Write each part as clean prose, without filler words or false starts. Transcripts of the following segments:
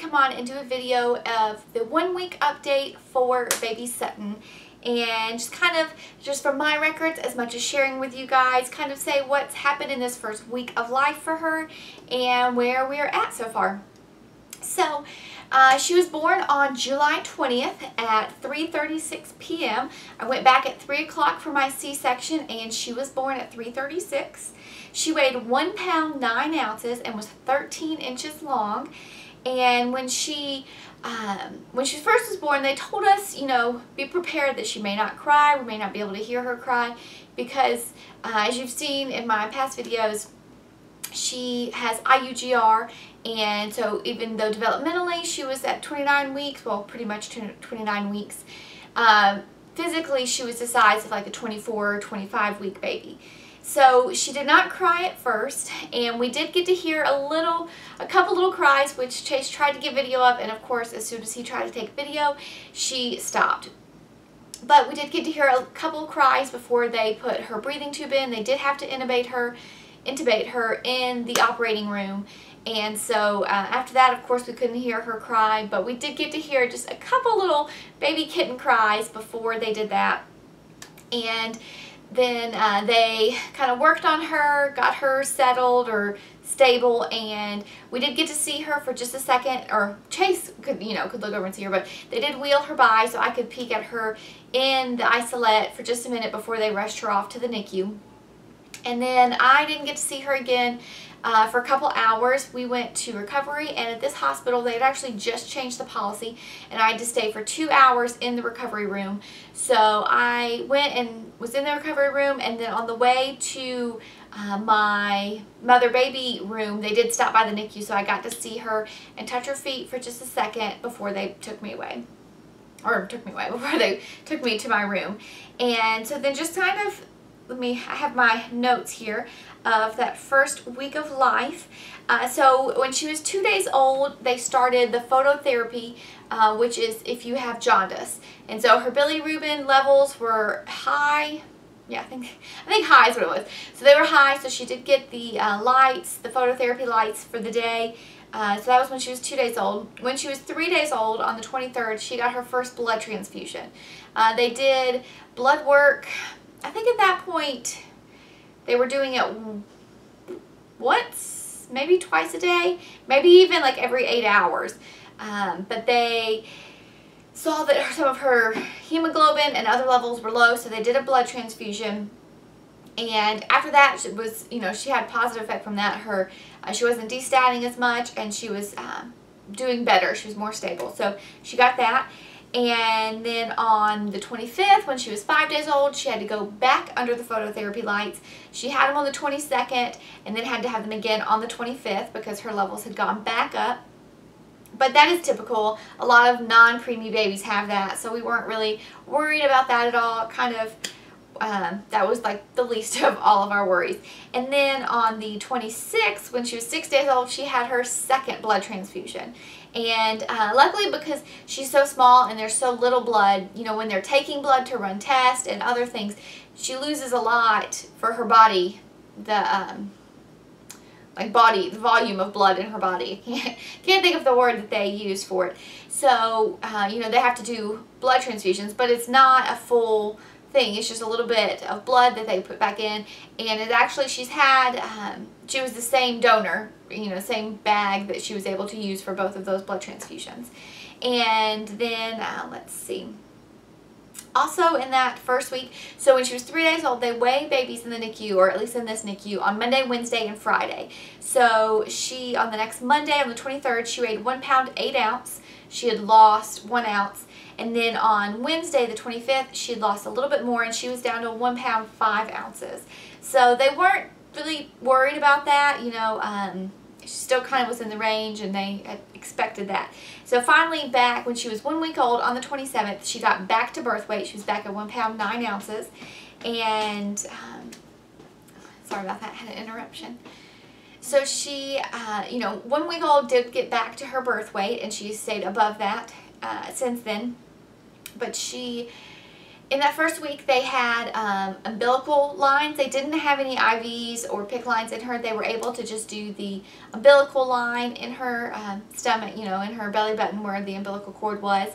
come on and do a video of the 1 week update for baby Sutton, and just from my records, as much as sharing with you guys, kind of say what's happened in this first week of life for her and where we're at so far. So she was born on July 20th at 3:36 p.m. I went back at 3 o'clock for my C-section, and she was born at 3:36. She weighed 1 pound 9 ounces and was 13 inches long. And when she first was born, they told us, you know, be prepared that she may not cry. We may not be able to hear her cry because, as you've seen in my past videos, she has IUGR, and so even though developmentally she was at 29 weeks, well, pretty much 29 weeks, physically she was the size of like a 24 or 25 week baby. So she did not cry at first, and we did get to hear a couple little cries, which Chase tried to get video of, and of course as soon as he tried to take video, she stopped. But we did get to hear a couple cries before they put her breathing tube in. They did have to intubate her in the operating room, and so after that, of course, we couldn't hear her cry, but we did get to hear just a couple little baby kitten cries before they did that. And then they kind of worked on her, got her settled or stable, and we did get to see her for just a second, or Chase could look over and see her, but they did wheel her by so I could peek at her in the isolette for just a minute before they rushed her off to the Nicu. And then I didn't get to see her again for a couple hours. We went to recovery, and at this hospital they had actually just changed the policy, and I had to stay for 2 hours in the recovery room. So I went and was in the recovery room, and then on the way to my mother-baby room, they did stop by the NICU, so I got to see her and touch her feet for just a second before they took me away. Before they took me to my room. And so then just kind of, I have my notes here of that first week of life. So when she was 2 days old, they started the phototherapy, which is if you have jaundice. And so her bilirubin levels were high. Yeah, I think high is what it was. So they were high, so she did get the lights, the phototherapy lights for the day. So that was when she was 2 days old. When she was 3 days old, on the 23rd, she got her first blood transfusion. They did blood work. I think at that point they were doing it once, maybe twice a day, maybe even like every 8 hours. But they saw that some of her hemoglobin and other levels were low, so they did a blood transfusion. And after that, it was, she had a positive effect from that. She wasn't destatting as much, and she was doing better. She was more stable. So she got that. And then on the 25th, when she was 5 days old, she had to go back under the phototherapy lights. She had them on the 22nd, and then had to have them again on the 25th because her levels had gone back up. But that is typical. A lot of non-preemie babies have that, so we weren't really worried about that at all. Kind of, that was like the least of all of our worries. And then on the 26th, when she was 6 days old, she had her second blood transfusion. And luckily, because she's so small and there's so little blood, when they're taking blood to run tests and other things, she loses a lot for her body, the volume of blood in her body. Can't think of the word that they use for it. So, they have to do blood transfusions, but it's not a full thing. It's just a little bit of blood that they put back in, and it actually, she was the same donor, same bag that she was able to use for both of those blood transfusions. And then, let's see. Also in that first week, so when she was 3 days old, they weigh babies in the NICU, or at least in this NICU, on Monday, Wednesday, and Friday. So she, on the next Monday, on the 23rd, she weighed 1 pound 8 ounce. She had lost 1 ounce. And then on Wednesday, the 25th, she had lost a little bit more, and she was down to 1 pound 5 ounces. So they weren't really worried about that, she still kind of was in the range, and they had expected that. So finally, back when she was 1 week old, on the 27th, she got back to birth weight. She was back at 1 pound 9 ounces. And, sorry about that, I had an interruption. So she, 1 week old, did get back to her birth weight, and she stayed above that since then. But she In that first week, they had umbilical lines. They didn't have any IVs or PICC lines in her. They were able to just do the umbilical line in her stomach, you know, in her belly button where the umbilical cord was.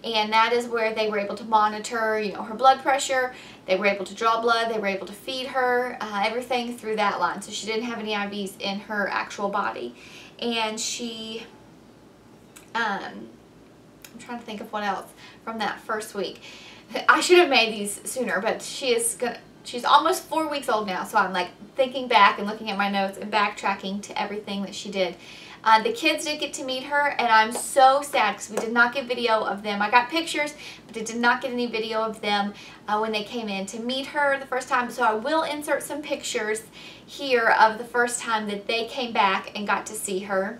And that is where they were able to monitor, you know, her blood pressure. They were able to draw blood. They were able to feed her, everything through that line. So she didn't have any IVs in her actual body. And she, I'm trying to think of what else from that first week. I should have made these sooner, but she's almost 4 weeks old now, so I'm like thinking back and looking at my notes and backtracking to everything that she did. The kids did get to meet her, and I'm so sad because we did not get video of them. I got pictures, but I did not get any video of them when they came in to meet her the first time. So I will insert some pictures here of the first time that they came back and got to see her.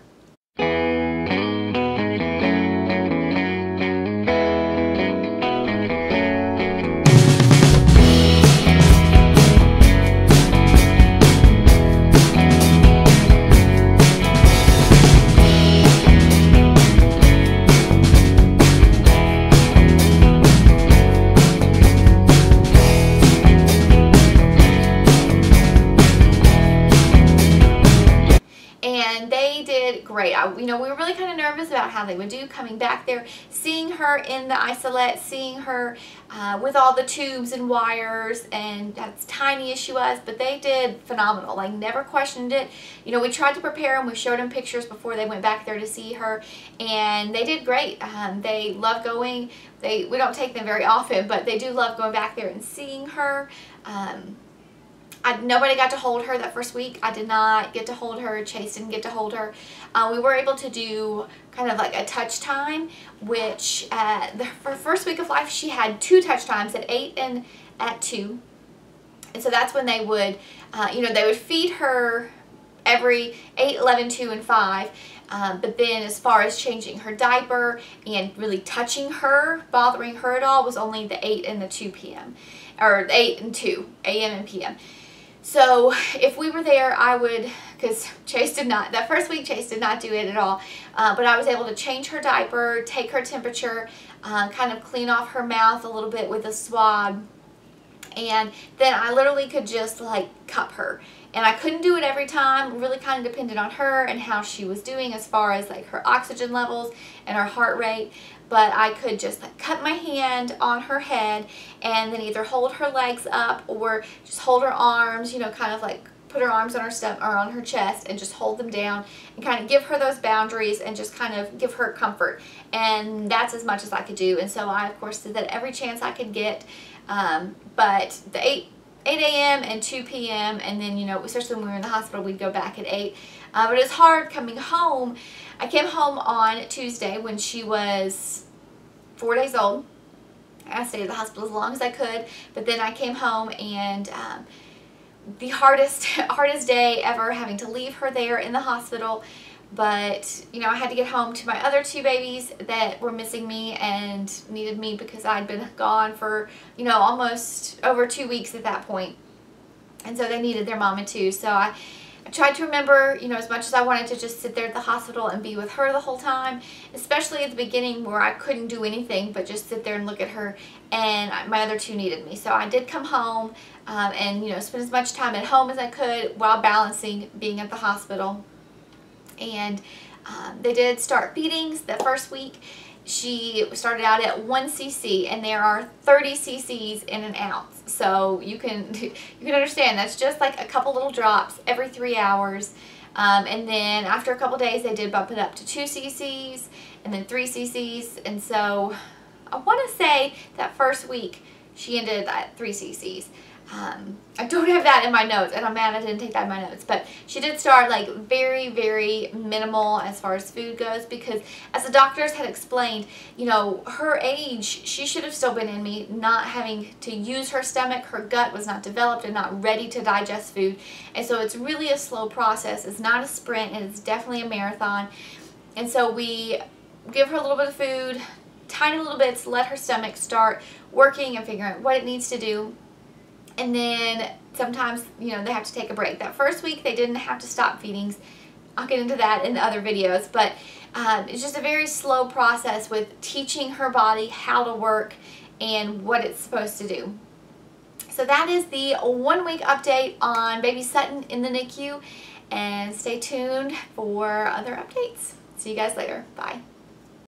Great. You know, we were really kind of nervous about how they would do coming back there, seeing her in the isolette, seeing her with all the tubes and wires, and as tiny as she was, but they did phenomenal. Like, never questioned it. You know, we tried to prepare them. We showed them pictures before they went back there to see her, and they did great. They love going. We don't take them very often, but they do love going back there and seeing her. Nobody got to hold her that first week. I did not get to hold her. Chase didn't get to hold her. We were able to do kind of like a touch time, which for first week of life, she had 2 touch times at 8 and at 2. And so that's when they would, you know, they would feed her every 8, 11, 2, and 5. But then as far as changing her diaper and really touching her, bothering her at all, was only the 8 and the 2 p.m. or 8 and 2 a.m. and p.m. So if we were there, I would, because Chase did not, that first week Chase did not do it at all, but I was able to change her diaper, take her temperature, kind of clean off her mouth a little bit with a swab, and then I literally could just like cup her. And I couldn't do it every time. Really kind of depended on her and how she was doing as far as like her oxygen levels and her heart rate. But I could just like cup my hand on her head and then either hold her legs up or just hold her arms, you know, kind of like put her arms on her stomach or on her chest and just hold them down and kind of give her those boundaries and just kind of give her comfort. And that's as much as I could do. And so I, of course, did that every chance I could get. But the 8 a.m. and 2 p.m. and then, you know, especially when we were in the hospital, we'd go back at 8. But it was hard coming home. I came home on Tuesday when she was 4 days old. I stayed at the hospital as long as I could, but then I came home and the hardest day ever, having to leave her there in the hospital. But, you know, I had to get home to my other 2 babies that were missing me and needed me because I'd been gone for, you know, almost over 2 weeks at that point. And so they needed their mama too. So I tried to remember, you know, as much as I wanted to just sit there at the hospital and be with her the whole time, especially at the beginning where I couldn't do anything but just sit there and look at her, and my other 2 needed me. So I did come home and, you know, spend as much time at home as I could while balancing being at the hospital. And they did start feedings the first week. She started out at 1 cc, and there are 30 cc's in an ounce. So you can understand that's just like a couple little drops every 3 hours. And then after a couple days, they did bump it up to 2 cc's and then 3 cc's. And so I want to say that first week she ended at 3 cc's. I don't have that in my notes, and I'm mad I didn't take that in my notes, but she did start like very, very minimal as far as food goes, because as the doctors had explained, you know, her age, she should have still been in me, not having to use her stomach. Her gut was not developed and not ready to digest food, and so it's really a slow process. It's not a sprint, and it's definitely a marathon. And so we give her a little bit of food, tiny little bits, let her stomach start working and figuring out what it needs to do. And then sometimes, you know, they have to take a break. That first week, they didn't have to stop feedings. I'll get into that in the other videos. But it's just a very slow process with teaching her body how to work and what it's supposed to do. So that is the 1 week update on baby Sutton in the NICU, and stay tuned for other updates. See you guys later. Bye.